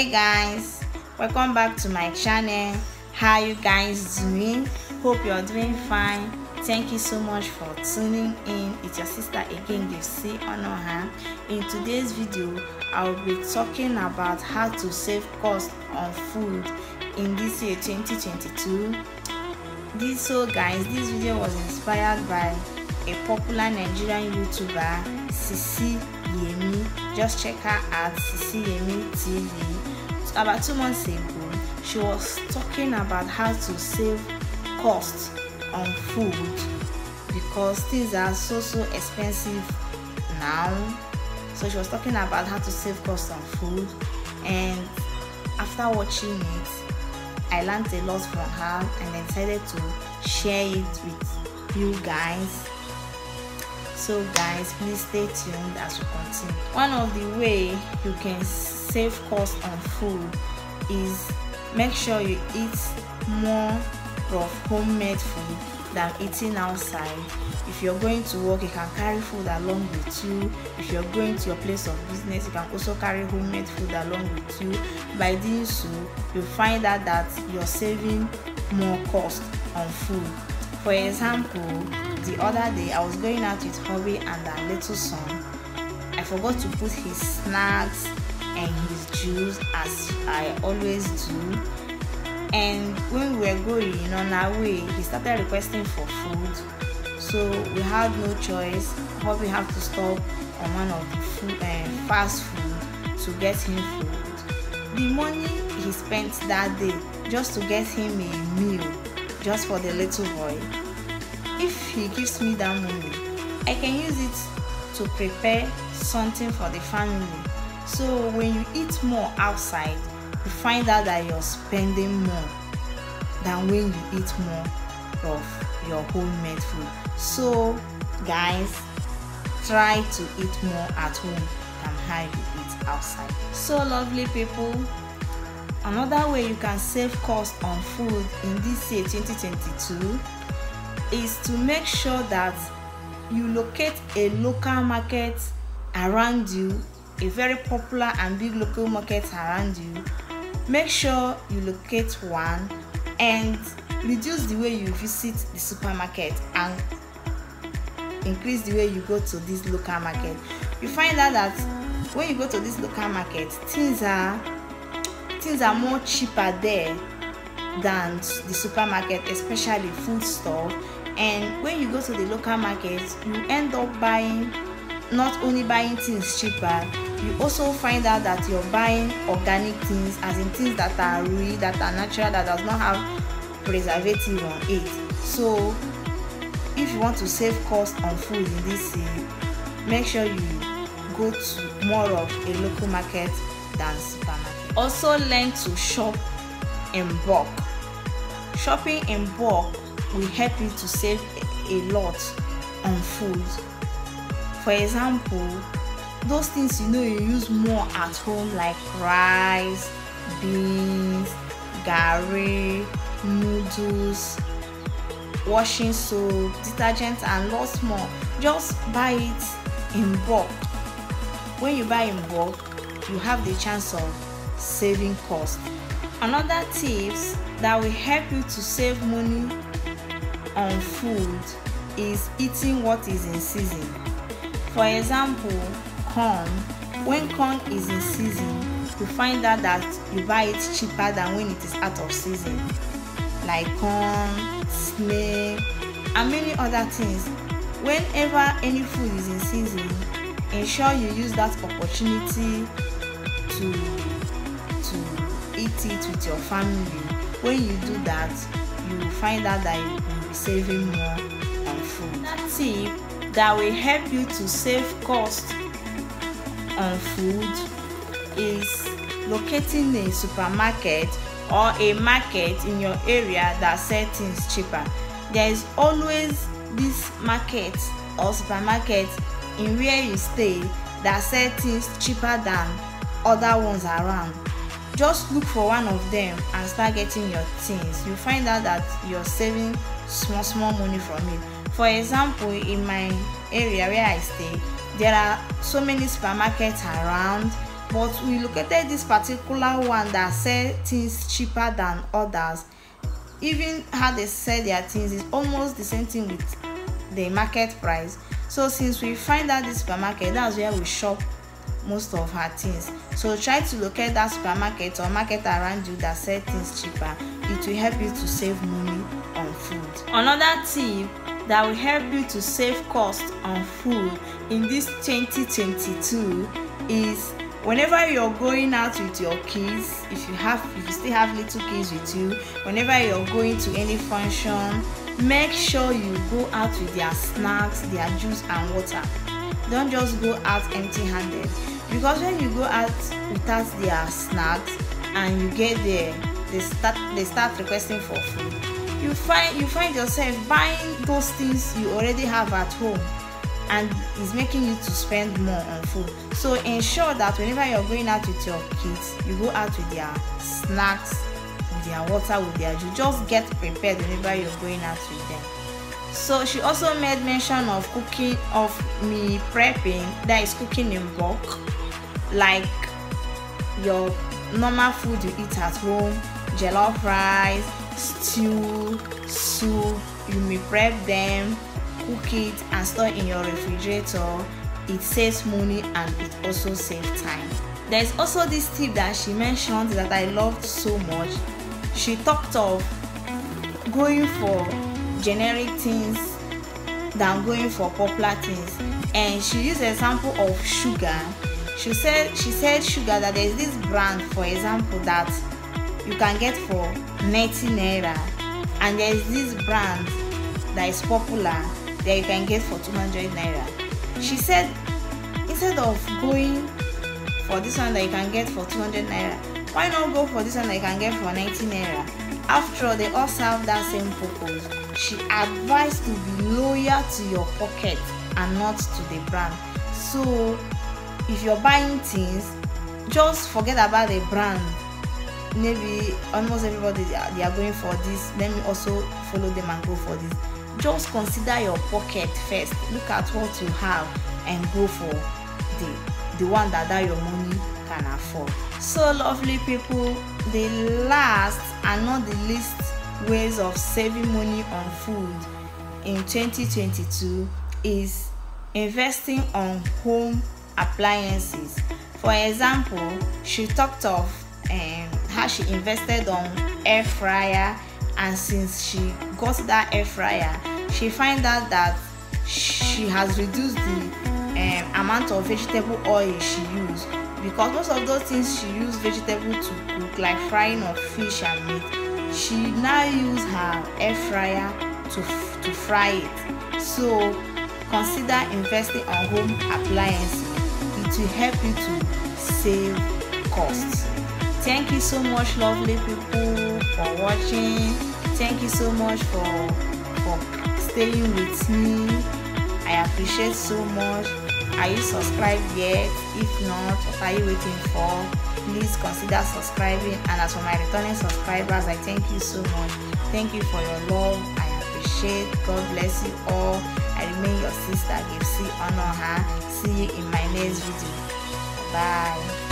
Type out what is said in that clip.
Hey guys, welcome back to my channel. How you guys doing? Hope you're doing fine. Thank you so much for tuning in. It's your sister again, you see her. In today's video, I'll be talking about how to save cost on food in this year 2022. This video was inspired by a popular Nigerian YouTuber, Sisiyemmie. Just check her at Sisiyemmie TV. So about 2 months ago, she was talking about how to save costs on food because things are so expensive now. So she was talking about how to save costs on food, and after watching it, I learned a lot from her and I decided to share it with you guys. So guys, please stay tuned as we continue. One of the way you can save cost on food is make sure you eat more of homemade food than eating outside. If you're going to work, you can carry food along with you. If you're going to your place of business, you can also carry homemade food along with you. By doing so, you find out that you're saving more cost on food. For example, the other day I was going out with hubby and our little son. I forgot to put his snacks and his juice as I always do. And when we were going on our way, he started requesting for food. So we had no choice. Hubby had to stop on one of the fast food to get him food. The money he spent that day just to get him a meal, just for the little boy. If he gives me that money, I can use it to prepare something for the family. So when you eat more outside, you find out that you're spending more than when you eat more of your homemade food. So guys, try to eat more at home than how you eat outside. So lovely people, another way you can save cost on food in this year 2022 is to make sure that you locate a local market around you, a very popular and big local market around you. Make sure you locate one and reduce the way you visit the supermarket and increase the way you go to this local market. You find out that when you go to this local market, things are more cheaper there than the supermarket, especially food stuff. And when you go to the local market, you end up not only buying things cheaper, you also find out that you're buying organic things, as in things that are real, that are natural, that does not have preservative on it. So if you want to save cost on food in this year, make sure you go to more of a local market than supermarket. Also learn to shop in bulk. Shopping in bulk will help you to save a lot on food. For example, those things you use more at home, like rice, beans, garri, noodles, washing soap, detergent and lots more, just buy it in bulk. When you buy in bulk, you have the chance of saving cost. Another tips that will help you to save money on food is eating what is in season. For example, corn. When corn is in season, you find out that you buy it cheaper than when it is out of season, like corn, snail, and many other things. Whenever any food is in season, ensure you use that opportunity to eat it with your family. When you do that, you will find out that you will be saving more on food. That tip that will help you to save cost on food is locating a supermarket or a market in your area that sells things cheaper. There is always this market or supermarket in where you stay that sell things cheaper than other ones around. Just look for one of them and start getting your things. You find out that you're saving small money from it. For example, in my area where I stay, there are so many supermarkets around. but we located this particular one that sell things cheaper than others. Even how they sell their things is almost the same thing with the market price. So since we find out this supermarket, that's where we shop most of her things. So try to locate that supermarket or market around you that sell things cheaper. It will help you to save money on food. Another tip that will help you to save cost on food in this 2022 is whenever you're going out with your kids, if you still have little kids with you, whenever you're going to any function, make sure you go out with their snacks, their juice and water. Don't just go out empty-handed, because when you go out without their snacks and you get there, they start requesting for food. You find yourself buying those things you already have at home, and it's making you to spend more on food. So ensure that whenever you're going out with your kids, you go out with their snacks, with their water, with their juice. Just get prepared whenever you're going out with them. So she also made mention of me prepping, that is cooking in bulk, like your normal food you eat at home, jollof rice, stew, soup. You may prep them, cook it and store in your refrigerator. It saves money and it also saves time. There is also this tip that she mentioned that I loved so much. She talked of going for generic things than going for popular things, and she used an example of sugar. She said sugar, that there is this brand, for example, that you can get for 90 naira, and there is this brand that is popular that you can get for 200 naira. She said instead of going for this one that you can get for 200 naira, why not go for this one that you can get for 90 naira? After all, they all serve that same purpose. She advised to be loyal to your pocket and not to the brand. So if you're buying things, just forget about the brand. Maybe almost everybody they are going for this, let me also follow them and go for this. Just consider your pocket first. Look at what you have and go for the one that your money can afford. So lovely people, the last and not the least ways of saving money on food in 2022 is investing on home appliances. For example, she talked of how she invested on air fryer, and since she got that air fryer, she find out that she has reduced the amount of vegetable oil she used, because most of those things she used vegetable to cook, like frying of fish and meat, she now use her air fryer to fry it. So consider investing on home appliances. It will help you to save costs. Thank you so much, lovely people, for watching. Thank you so much for staying with me. I appreciate so much. Are you subscribed yet? If not, what are you waiting for? Please consider subscribing. And as for my returning subscribers, I thank you so much. Thank you for your love. I appreciate. God bless you all. I remain your sister, Gipsy. Honor her. See you in my next video. Bye.